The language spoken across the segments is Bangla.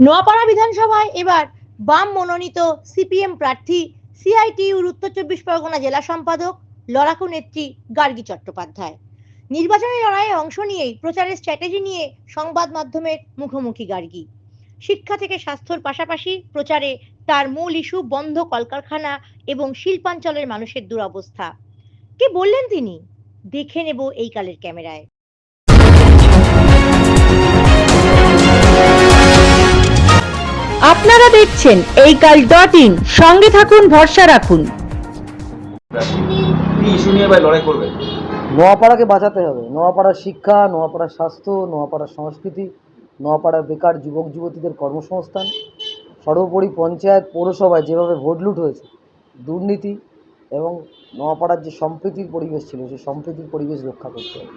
নোয়াপাড়া বিধানসভায় এবার বাম মনোনীত সিপিএম প্রার্থী সিআইটিইউর উত্তর চব্বিশ পরগনা জেলা সম্পাদক লড়াকু নেত্রী গার্গী চট্টোপাধ্যায়। নির্বাচনী লড়াইয়ে অংশ নিয়েই প্রচারের স্ট্র্যাটেজি নিয়ে সংবাদ মাধ্যমের মুখোমুখি গার্গী। শিক্ষা থেকে স্বাস্থ্যর পাশাপাশি প্রচারে তার মূল ইস্যু বন্ধ কলকারখানা এবং শিল্পাঞ্চলের মানুষের দুরবস্থা। কি বললেন তিনি? দেখে নেব এই কালের ক্যামেরায়। আপনারা দেখছেন এই কাল .in, সঙ্গে থাকুন, ভরসা রাখুন। কি ইস্যু নিয়ে ভাই লড়াই করবে? নোয়াপাড়াকে বাঁচাতে হবে। নোয়াপাড়ার শিক্ষা, নোয়াপাড়ার স্বাস্থ্য, নোয়াপাড়ার সংস্কৃতি, নোয়াপাড়ার বেকার যুবক যুবতীদের কর্মসংস্থান, সর্বোপরি পঞ্চায়েত পৌরসভায় যেভাবে ভোট লুট হয়েছে, দুর্নীতি এবং নোয়াপাড়ার যে সম্প্রীতির পরিবেশ ছিল সেই সম্প্রীতির পরিবেশ রক্ষা করতে হবে।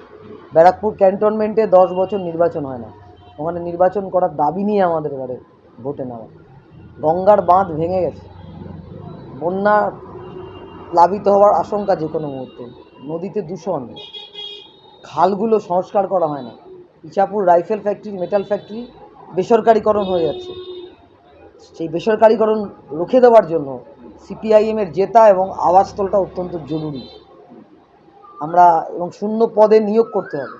ব্যারাকপুর ক্যান্টনমেন্টে 10 বছর নির্বাচন হয় না, ওখানে নির্বাচন করার দাবি নিয়ে আমাদের এবারে ভোটে নেওয়া। গঙ্গার বাঁধ ভেঙে গেছে, বন্যা প্লাবিত হওয়ার আশঙ্কা যে কোনো মুহূর্তে, নদীতে দূষণ, খালগুলো সংস্কার করা হয় না, Ichhapur rifle factory, metal factory বেসরকারিকরণ হয়ে যাচ্ছে। সেই বেসরকারিকরণ রুখে দেওয়ার জন্য সিপিআইএমের জেতা এবং আওয়াজতলটা অত্যন্ত জরুরি। আমরা এবং শূন্য পদে নিয়োগ করতে হবে।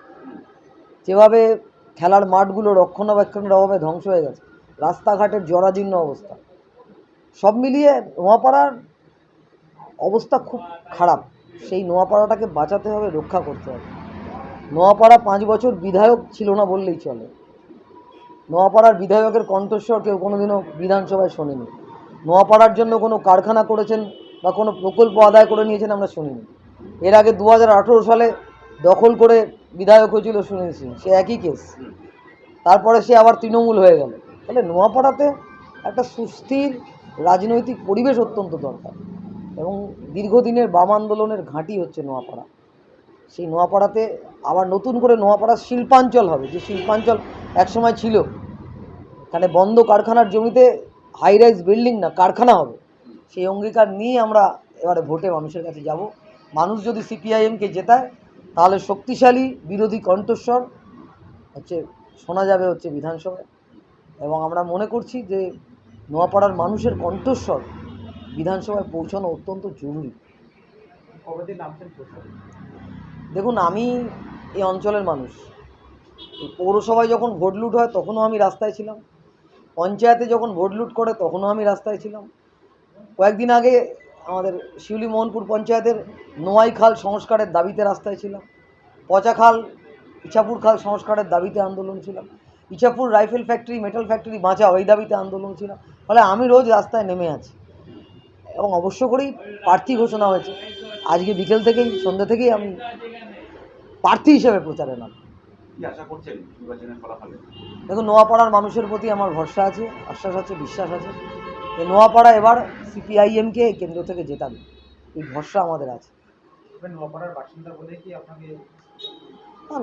যেভাবে খেলার মাঠগুলো রক্ষণাবেক্ষণের অভাবে ধ্বংস হয়ে গেছে, রাস্তাঘাটের জরাজীর্ণ অবস্থা, সব মিলিয়ে নোয়াপাড়ার অবস্থা খুব খারাপ। সেই নোয়াপাড়াটাকে বাঁচাতে হবে, রক্ষা করতে হবে। নোয়াপাড়া 5 বছর বিধায়ক ছিল না বললেই চলে। নোয়াপাড়ার বিধায়কের কণ্ঠস্বর কেউ কোনোদিনও বিধানসভায় শোনেনি। নোয়াপাড়ার জন্য কোনো কারখানা করেছেন বা কোনো প্রকল্প আদায় করে নিয়েছেন আমরা শুনিনি। এর আগে 2018 সালে দখল করে বিধায়ক হয়েছিল সুনীল সিং, সে একই কেস। তারপরে সে আবার তৃণমূল হয়ে গেল। তাহলে নোয়াপাড়াতে একটা সুস্থির রাজনৈতিক পরিবেশ অত্যন্ত দরকার এবং দীর্ঘদিনের বাম আন্দোলনের ঘাঁটি হচ্ছে নোয়াপাড়া। সেই নোয়াপাড়াতে আবার নতুন করে নোয়াপাড়ার শিল্পাঞ্চল হবে, যে শিল্পাঞ্চল একসময় ছিল। এখানে বন্ধ কারখানার জমিতে হাই রাইজ বিল্ডিং না, কারখানা হবে। সেই অঙ্গীকার নিয়ে আমরা এবারে ভোটে মানুষের কাছে যাব। মানুষ যদি সিপিআইএমকে জেতায় তাহলে শক্তিশালী বিরোধী কণ্ঠস্বর শোনা যাবে বিধানসভায়। এবং আমরা মনে করছি যে নোয়াপাড়ার মানুষের কণ্ঠস্বর বিধানসভায় পৌঁছানো অত্যন্ত জরুরি। দেখুন, আমি এই অঞ্চলের মানুষ। এই পৌরসভায় যখন ভোট লুট হয় তখনও আমি রাস্তায় ছিলাম, পঞ্চায়েতে যখন ভোট লুট করে তখনও আমি রাস্তায় ছিলাম। কয়েকদিন আগে আমাদের শিউলি মোহনপুর পঞ্চায়েতের নোয়াই খাল সংস্কারের দাবিতে রাস্তায় ছিলাম, পচা খাল, ইছাপুর খাল সংস্কারের দাবিতে আন্দোলন ছিলাম, Ichapur rifle factory, metal factory বাঁচাও এই দাবিতে আন্দোলন ছিলাম। ফলে আমি রোজ রাস্তায় নেমে আছি এবং অবশ্য করেই প্রার্থী ঘোষণা হয়েছে। আজকে বিকেল থেকেই, সন্ধ্যে থেকেই আমি প্রার্থী হিসেবে প্রচারে নাম। দেখুন, নোয়াপাড়ার মানুষের প্রতি আমার ভরসা আছে, আশ্বাস আছে, বিশ্বাস আছে। এই নোয়াপাড়া এবার সিপিআইএমকে কেন্দ্র থেকে জেতাবে, এই ভরসা আমাদের আছে।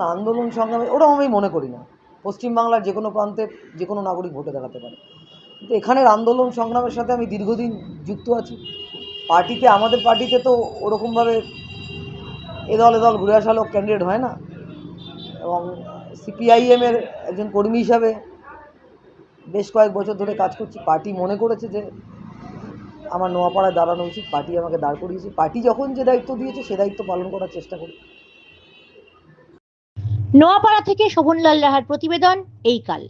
না, আন্দোলন সংগ্রামে ওরা আমি মনে করি না। পশ্চিমবাংলার যে কোনো প্রান্তে যে কোনো নাগরিক ভোটে দেখাতে পারে, কিন্তু এখানের আন্দোলন সংগ্রামের সাথে আমি দীর্ঘদিন যুক্ত আছি। পার্টিতে, আমাদের পার্টিতে তো ওরকমভাবে এদল ঘুরে আসা লোক ক্যান্ডিডেট হয় না। এবং সিপিআইএমের একজন কর্মী হিসাবে বেশ কয়েক বছর ধরে কাজ করছি। পার্টি মনে করেছে যে আমার নোয়াপাড়ায় দাঁড়ানো উচিত, পার্টি আমাকে দাঁড় করিয়েছে। পার্টি যখন যে দায়িত্ব দিয়েছে সে দায়িত্ব পালন করার চেষ্টা করি। নোয়াপাড়া থেকে শোভনলাল রাহার প্রতিবেদন, এই কাল।